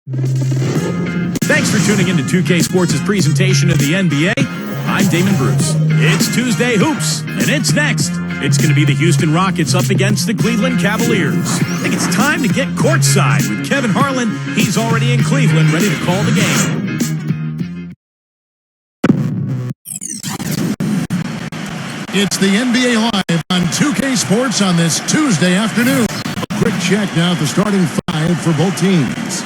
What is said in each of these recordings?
Thanks for tuning in to 2K Sports' presentation of the NBA. I'm Damon Bruce. It's Tuesday Hoops, and it's next. It's going to be the Houston Rockets up against the Cleveland Cavaliers. I think it's time to get courtside with Kevin Harlan. He's already in Cleveland, ready to call the game. It's the NBA Live on 2K Sports on this Tuesday afternoon. A quick check now at the starting five for both teams.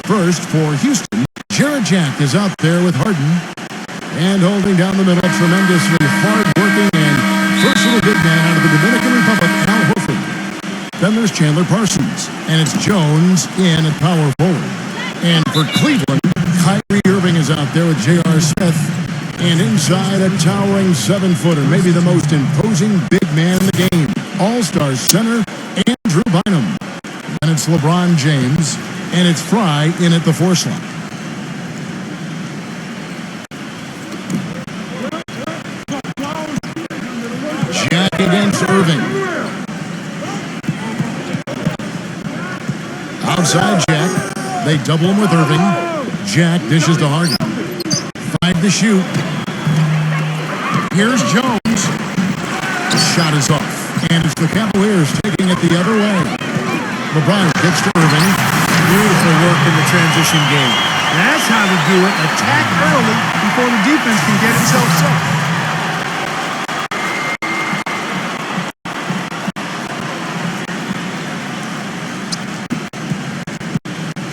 First, for Houston, Jarrett Jack is out there with Harden. And holding down the middle, tremendously hard-working and versatile big man out of the Dominican Republic, Al Horford. Then there's Chandler Parsons. And it's Jones in at power forward. And for Cleveland, Kyrie Irving is out there with J.R. Smith. And inside, a towering 7-footer, maybe the most imposing big man in the game, all-star center, Andrew Bynum. And it's LeBron James, and it's Fry in at the 4 slot. Jack against Irving. Outside Jack, they double him with Irving. Jack dishes to Harden. 5 to shoot. Here's Jones. The shot is off. And it's the Cavaliers taking it the other way. LeBron gets to Irving. Beautiful work in the transition game. That's how to do it. Attack early before the defense can get itself set.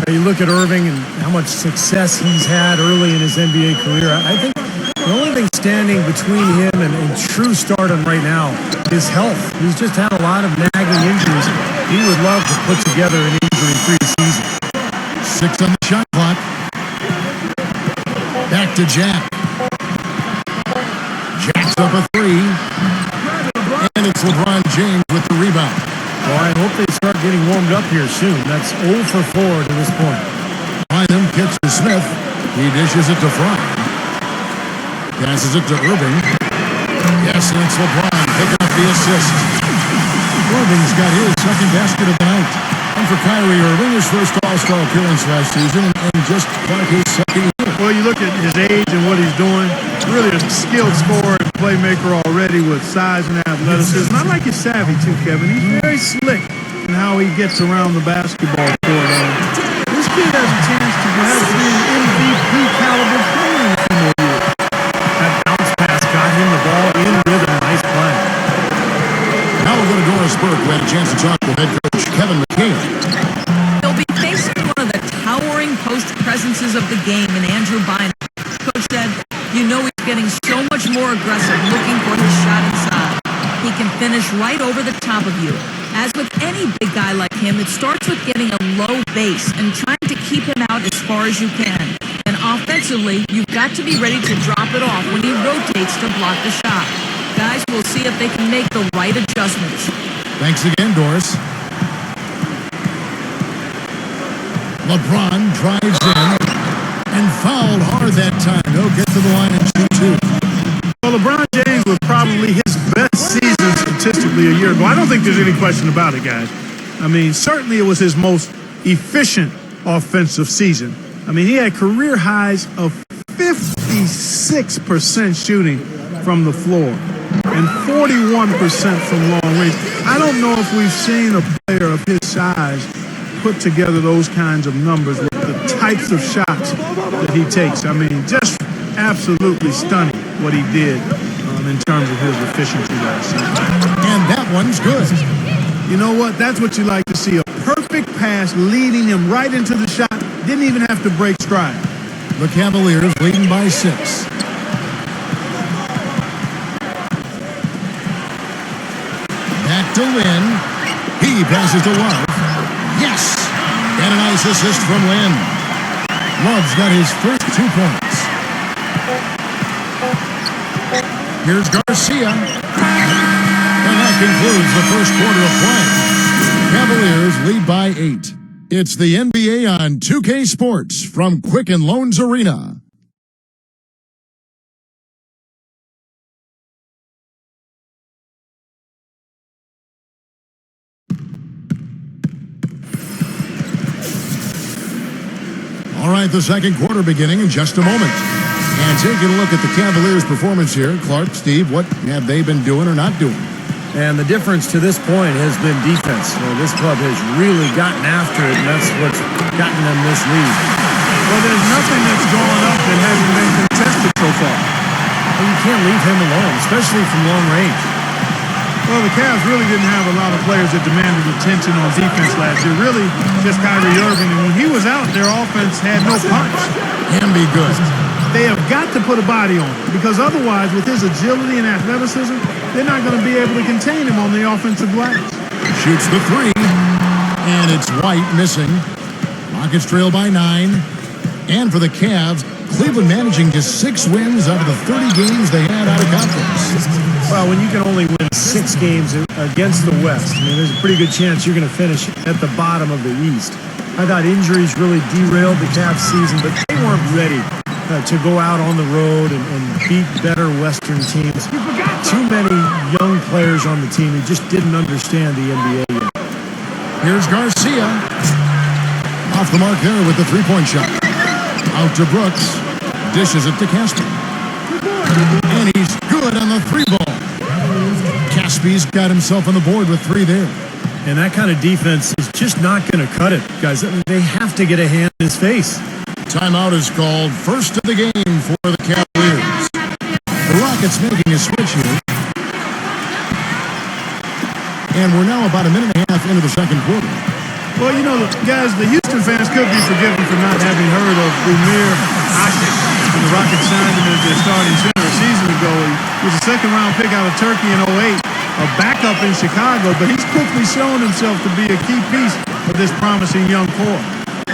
You look at Irving and how much success he's had early in his NBA career. I think the only thing standing between him and true stardom right now is health. He's just had a lot of nagging injuries. He would love to put together an injury-free season. 6 on the shot clock. Back to Jack. Jack's up a 3. And it's LeBron James with the rebound. Well, I hope they start getting warmed up here soon. That's 0 for 4 to this point. Bynum kicks to Smith. He dishes it to Fry. Passes it to Irving. Yes, and it's LeBron picking up the assist. Irving's got his second basket of the night. And for Kyrie Irving, his first All-Star appearance last season, and just like his second year. Well, you look at his age and what he's doing. Really a skilled scorer and playmaker already with size and athleticism. I like his savvy too, Kevin. He's very slick in how he gets around the basketball court. This kid has a chance to perhaps be an MVP caliber player in a few more years. That bounce pass got him the ball in rhythm. Nice play. Now we're going to Doris Burke. We had a chance to talk with head coach Kevin McHale. He'll be facing one of the towering post presences of the game in Andrew Bynum. Coach said, you know he's getting so much more aggressive looking for his shot inside. He can finish right over the top of you. As with any big guy like him, it starts with getting a low base and trying to keep him out as far as you can. And offensively, you've got to be ready to drop it off when he rotates to block the shot. Guys will see if they can make the right adjustments. Thanks again, Doris. LeBron drives in and fouled hard that time. He'll get to the line and shoot 2. Well, LeBron James was probably his best season statistically a year ago. I don't think there's any question about it, guys. I mean, certainly it was his most efficient offensive season. I mean, he had career highs of 56% shooting from the floor and 41% from long range. I don't know if we've seen a player of his size put together those kinds of numbers with the types of shots that he takes. I mean, just absolutely stunning what he did in terms of his efficiency last season. And that one's good. You know what? That's what you like to see. A perfect pass leading him right into the shot. Didn't even have to break stride. The Cavaliers leading by 6. Back to Lynn. He passes to Love. Yes! And a nice assist from Lynn. Love's got his first 2 points. Here's Garcia. And that concludes the first quarter of play. Cavaliers lead by 8. It's the NBA on 2K Sports from Quicken Loans Arena. with the second quarter beginning in just a moment. And taking a look at the Cavaliers' performance here, Clark, Steve, what have they been doing or not doing? And the difference to this point has been defense. This club has really gotten after it, and that's what's gotten them this lead. Well, there's nothing that's gone up that hasn't been contested so far. And you can't leave him alone, especially from long range. Well, the Cavs really didn't have a lot of players that demanded attention on defense last year. Really, just Kyrie Irving. And when he was out, their offense had no punch. Can be good. They have got to put a body on him, because otherwise, with his agility and athleticism, they're not going to be able to contain him on the offensive glass. Shoots the three, and it's White missing. Rockets trail by 9. And for the Cavs, Cleveland managing just 6 wins out of the 30 games they had out of conference. Well, when you can only win 6 games against the West, there's a pretty good chance you're going to finish at the bottom of the East. I thought injuries really derailed the Cavs season, but they weren't ready to go out on the road and beat better Western teams. Too many young players on the team who just didn't understand the NBA yet. Here's Garcia. Off the mark there with the three-point shot. Out to Brooks. Dishes it to Caspi. And he's good on the 3-ball. Caspi's got himself on the board with 3 there. And that kind of defense is just not going to cut it, guys. They have to get a hand in his face. Timeout is called. First of the game for the Cavaliers. The Rockets making a switch here. And we're now about a minute and a half into the second quarter. Well, you know, guys, the Houston fans could be forgiven for not having heard of Umir Ashik when the Rockets signed him as their starting center a season ago. He was a second-round pick out of Turkey in 08, a backup in Chicago, but he's quickly shown himself to be a key piece of this promising young core.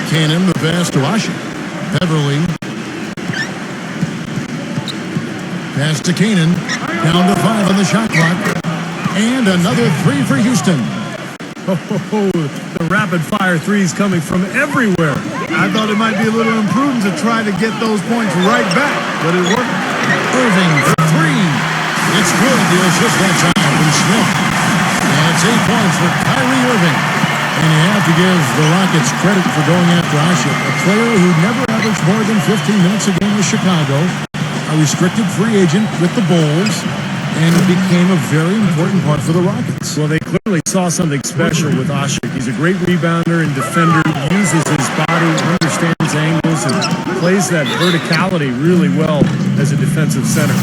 Cannon, the pass to Ashik. Beverly. Pass to Canaan. Down to 5 on the shot clock. And another 3 for Houston. Oh, the rapid-fire threes coming from everywhere. I thought it might be a little imprudent to try to get those points right back, but it worked. Irving for 3. It's good. The assist that time from Smith. And it's 8 points for Kyrie Irving. And you have to give the Rockets credit for going after Ashik, a player who never averaged more than 15 minutes a game with Chicago, a restricted free agent with the Bulls, and it became a very important part for the Rockets. Well, they clearly saw something special with Ashik. He's a great rebounder and defender, uses his body, understands angles, and plays that verticality really well as a defensive center.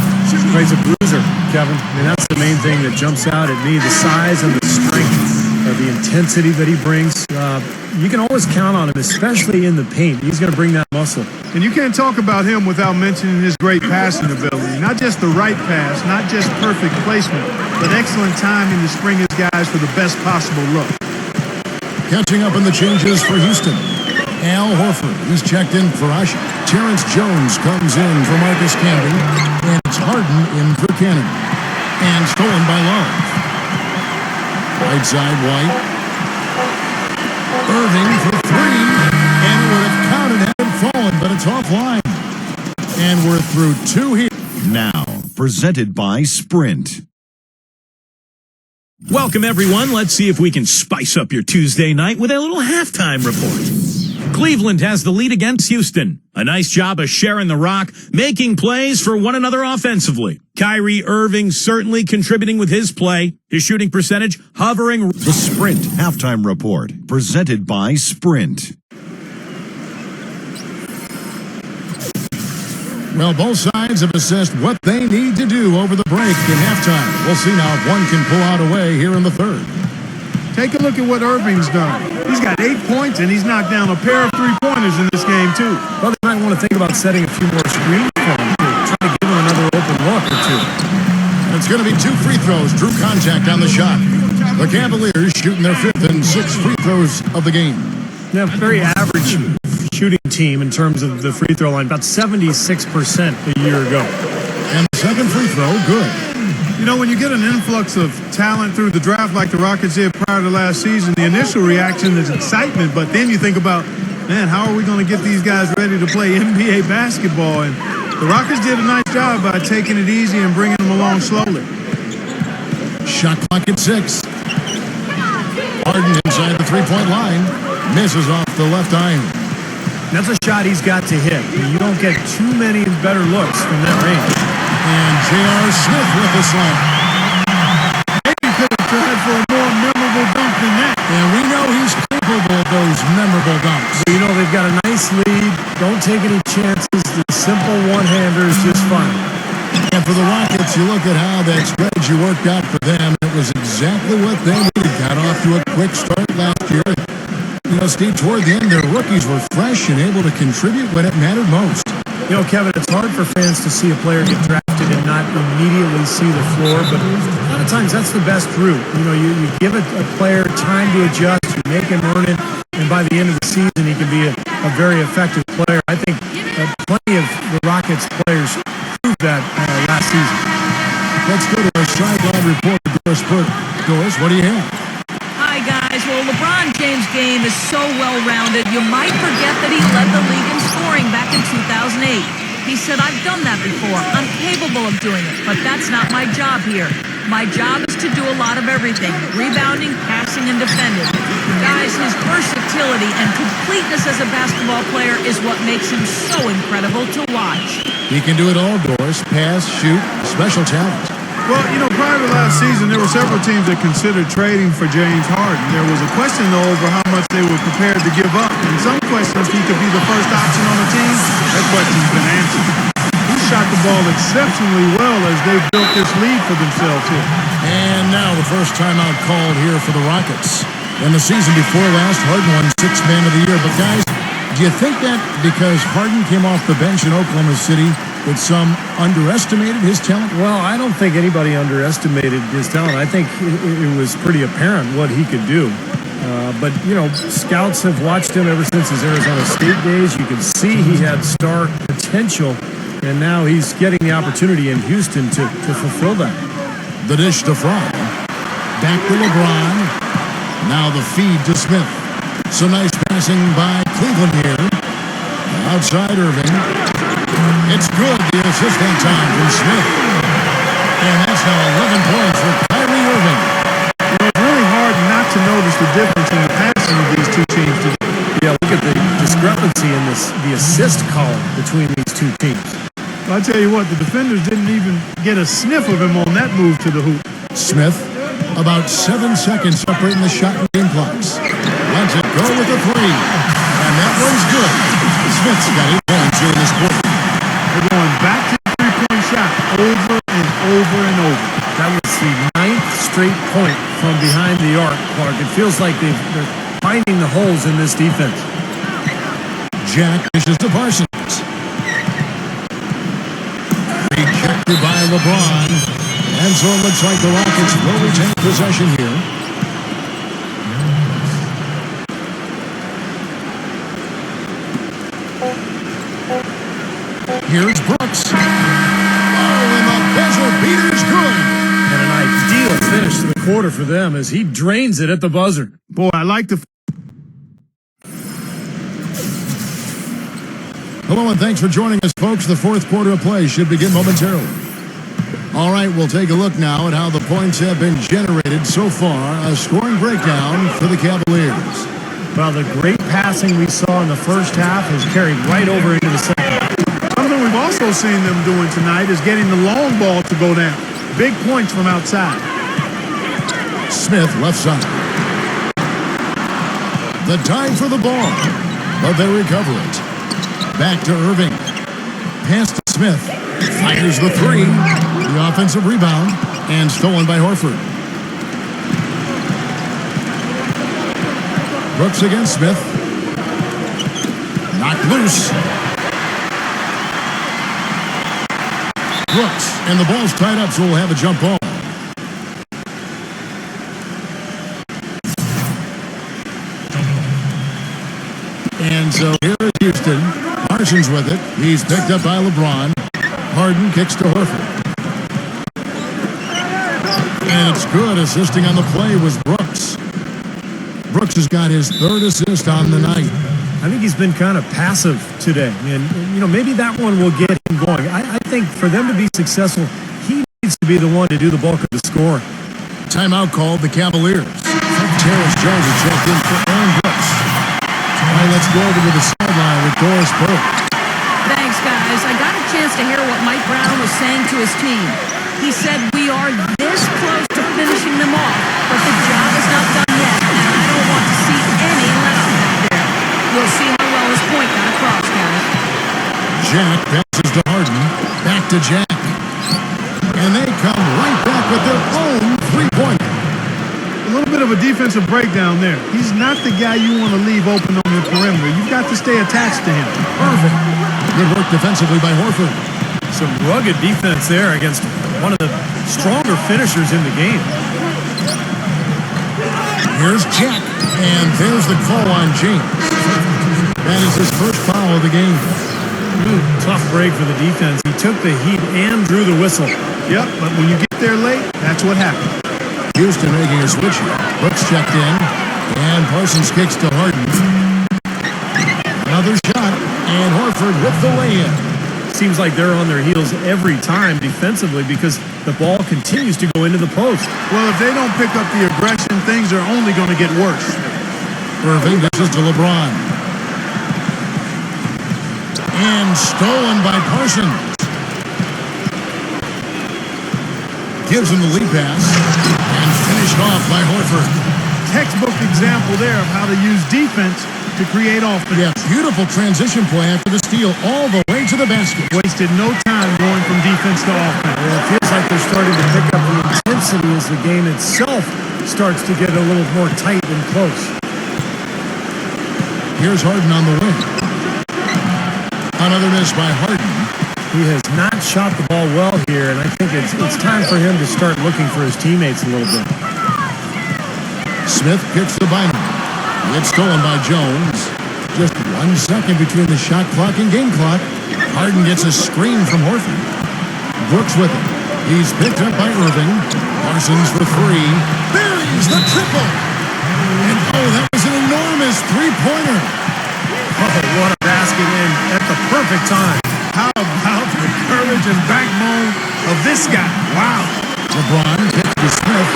Plays a bruiser, Kevin. That's the main thing that jumps out at me, the size and the strength. The intensity that he brings, you can always count on him, especially in the paint. He's going to bring that muscle. And you can't talk about him without mentioning his great passing ability. Not just the right pass, not just perfect placement, but excellent timing to spring his guys for the best possible look. Catching up in the changes for Houston. Al Horford, he's checked in for Ashik. Terrence Jones comes in for Marcus Camby. And it's Harden in for Cannon. And stolen by Love. Right side, White. Irving for 3. And it would have counted had it fallen, but it's offline. And we're through 2 here. Now, presented by Sprint. Welcome, everyone. Let's see if we can spice up your Tuesday night with a little halftime report. Cleveland has the lead against Houston. A nice job of sharing the rock, making plays for one another offensively. Kyrie Irving certainly contributing with his play. His shooting percentage hovering. The Sprint halftime report, presented by Sprint. Well, both sides have assessed what they need to do over the break in halftime. We'll see now if one can pull out a way here in the third. Take a look at what Irving's done. He's got 8 points, and he's knocked down a pair of 3-pointers in this game, too. Well, they might want to think about setting a few more screens for him to try to give him another open look or 2. It's going to be 2 free throws. Drew contact on the shot. The Cavaliers shooting their 5th and 6th free throws of the game. Yeah, very average shooting team in terms of the free throw line, about 76% a year ago. And the second free throw, good. You know, when you get an influx of talent through the draft like the Rockets did prior to last season, the initial reaction is excitement, but then you think about, man, how are we going to get these guys ready to play NBA basketball? And the Rockets did a nice job by taking it easy and bringing them along slowly. Shot clock at 6. Harden inside the 3-point line. Misses off the left iron. That's a shot he's got to hit. You don't get too many better looks from that range. And J.R. Smith with the slam. Maybe could have tried for a more memorable dunk than that. And we know he's capable of those memorable dunks. But, they've got a nice lead. Don't take any chances. The simple one-hander is just fine. And for the Rockets, you look at how that strategy worked out for them. It was exactly what they needed. Got off to a quick start last year. Steve, toward the end, their rookies were fresh and able to contribute when it mattered most. Kevin, it's hard for fans to see a player get drafted and not immediately see the floor, but a lot of times that's the best route. You give a player time to adjust, you make him earn it, and by the end of the season, he can be a very effective player. I think plenty of the Rockets players proved that last season. Let's go to our sideline reporter, Doris Burke. Doris, what do you have? Hi, guys. Well, LeBron James' game is so well-rounded, you might forget that he led the league in scoring back in 2008. He said, "I've done that before. I'm capable of doing it, but that's not my job here. My job is to do a lot of everything, rebounding, passing, and defending." Guys, his versatility and completeness as a basketball player is what makes him so incredible to watch. He can do it all, Doris. Pass, shoot, special talent. Well, prior to last season, there were several teams that considered trading for James Harden. There was a question, though, over how much they were prepared to give up. And some questions, he could be the first option on the team. That question's been answered. He shot the ball exceptionally well as they've built this lead for themselves here. And now the first timeout called here for the Rockets. In the season before last, Harden won Sixth Man of the Year. But, guys, do you think that because Harden came off the bench in Oklahoma City, that some underestimated his talent? Well, I don't think anybody underestimated his talent. I think it was pretty apparent what he could do. But, scouts have watched him ever since his Arizona State days. You can see he had star potential, and now he's getting the opportunity in Houston to fulfill that. The dish to Fry. Back to LeBron. Now the feed to Smith. So nice passing by Cleveland here. Outside Irving. It's good, the assist that time from Smith. And that's now 11 points for Kyrie Irving. It's really hard not to notice the difference in the passing of these two teams today. Yeah, look at the discrepancy in the assist column between these two teams. Well, I tell you what, the defenders didn't even get a sniff of him on that move to the hoop. Smith, about 7 seconds separating the shot and game clocks. Lets it go with the three. And that one's good. Smith's got 8 points here in this quarter. They're going back to the three-point shot over and over and over. That was the 9th straight point from behind the arc, Clark. It feels like they're finding the holes in this defense. Jack dishes to Parsons. Rejected by LeBron. And so it looks like the Rockets will retain possession here. Here's Brooks. Oh, and the buzzer beater's good. And an ideal finish to the quarter for them as he drains it at the buzzer. Boy, I like the... Hello and thanks for joining us, folks. The fourth quarter of play should begin momentarily. All right, we'll take a look now at how the points have been generated so far. A scoring breakdown for the Cavaliers. Well, the great passing we saw in the first half has carried right over into the second. Something we've also seen them doing tonight is getting the long ball to go down. Big points from outside. Smith left side. The time for the ball, but they recover it. Back to Irving. Pass to Smith. Fires the three. The offensive rebound. And stolen by Horford. Brooks against Smith. Knocked loose. Brooks. And the ball's tied up, so we'll have a jump ball. And so here is Houston. Parsons with it. He's picked up by LeBron. Harden kicks to Horford. And it's good. Assisting on the play was Brooks. Brooks has got his third assist on the night. I think he's been kind of passive today. And, maybe that one will get him going. I think for them to be successful, he needs to be the one to do the bulk of the scoring. Timeout called the Cavaliers. Terrence Jones has checked in for Aaron Brooks. All right, let's go over to the sideline with Doris Burke. Thanks, guys. I got a chance to hear what Mike Brown was saying to his team. He said, "We are this close to finishing them off, but the job is not done yet, and I don't want to see any let-up back there." We'll see how well his point got across, guys. Jack passes to Harden. Back to Jack. And they come right back with their own three-pointer. A little bit of a defensive breakdown there. He's not the guy you want to leave open on the perimeter. You've got to stay attached to him. Perfect. Good work defensively by Horford. Some rugged defense there against one of the stronger finishers in the game. Here's Jack. And there's the call on James. That is his first foul of the game. Tough break for the defense. He took the heat and drew the whistle. Yep, but when you get there late, that's what happened. Houston making a switch here. Brooks checked in. And Parsons kicks to Harden. Another shot. And Horford with the lay-in. Seems like they're on their heels every time defensively because the ball continues to go into the post. Well, if they don't pick up the aggression, things are only going to get worse. Irving dishes to LeBron. And stolen by Parsons. Gives him the lead pass. And finished off by Horford. Textbook example there of how to use defense to create offense. Yeah, beautiful transition play after the steal all the way to the basket. Wasted no time going from defense to offense. Well, it feels like they're starting to pick up the intensity as the game itself starts to get a little more tight and close. Here's Harden on the wing. Another miss by Harden. He has not shot the ball well here, and I think it's time for him to start looking for his teammates a little bit. Smith kicks the Bynum. It's stolen by Jones. Just 1 second between the shot clock and game clock. Harden gets a screen from Horford. Brooks with it. He's picked up by Irving. Parsons for three. Buries the triple. And that was an enormous three-pointer. Oh, what a basket in at the perfect time. How about the courage and backbone of this guy? Wow. LeBron kicks to Smith.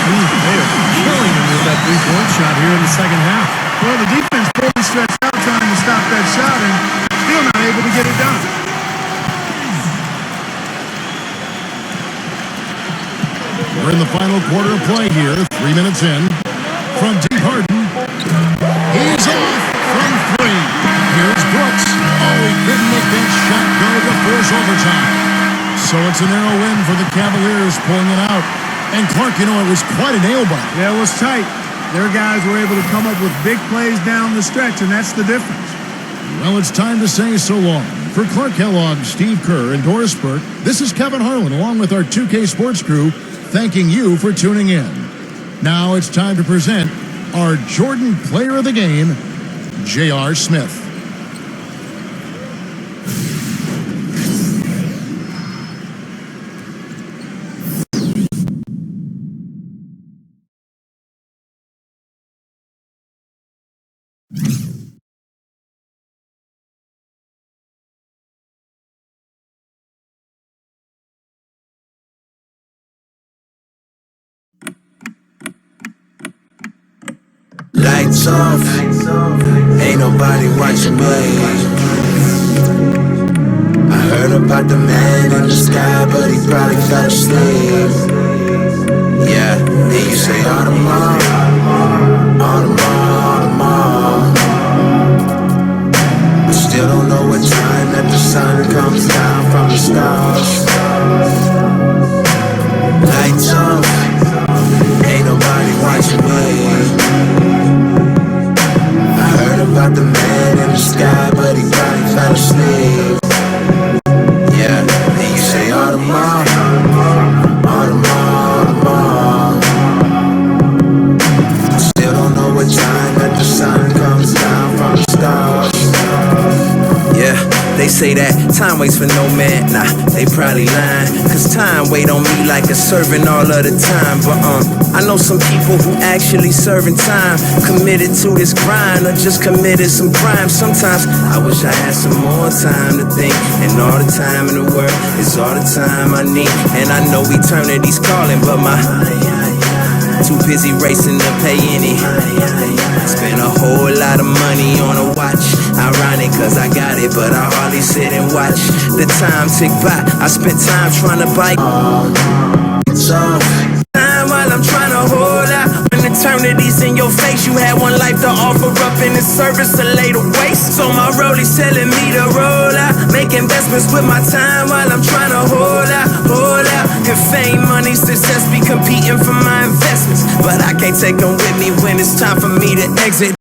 They are killing him with that three-point shot here in the second half. Well, the defense fully stretched out trying to stop that shot and still not able to get it done. We're in the final quarter of play here. 3 minutes in. From deep, Harden. He's off from three. Here's Brooks. Oh, he couldn't let that shot go to force overtime. So it's a narrow win for the Cavaliers, pulling it out. And Clark, you know, it was quite a nail-biter. Yeah, it was tight. Their guys were able to come up with big plays down the stretch, and that's the difference. Well, it's time to say so long. For Clark Kellogg, Steve Kerr, and Doris Burke, this is Kevin Harlan, along with our 2K Sports crew, thanking you for tuning in. Now it's time to present our Jordan Player of the Game, J.R. Smith. Lights off, ain't nobody watching me. I heard about the man in the sky, but he probably fell asleep. Yeah, and you say Audemars, I still don't know what time that the sun comes down from the stars. Lights off, ain't nobody watching me. About the man in the sky, but he probably fell asleep. Yeah, and you say Audemars. I still don't know what time that the sun comes down from the stars. Yeah, they say that time waits for no man. Nah, they probably lying, cause time wait on me like a servant all of the time. But I know some people who actually serving time, committed to this grind or just committed some crime. Sometimes I wish I had some more time to think, and all the time in the world is all the time I need. And I know eternity's calling, but my too busy racing to pay any. Spent a whole lot lot of money on a watch. Ironic, cause I got it, but I hardly sit and watch the time tick by. I spent time trying to bite. So time while I'm trying to hold out. When eternity's in your face, you had one life to offer up in the service to lay to waste. So my rollie's telling me to roll out, make investments with my time while I'm trying to hold out. And fame, money, success be competing for my investments, but I can't take them with me when it's time for me to exit.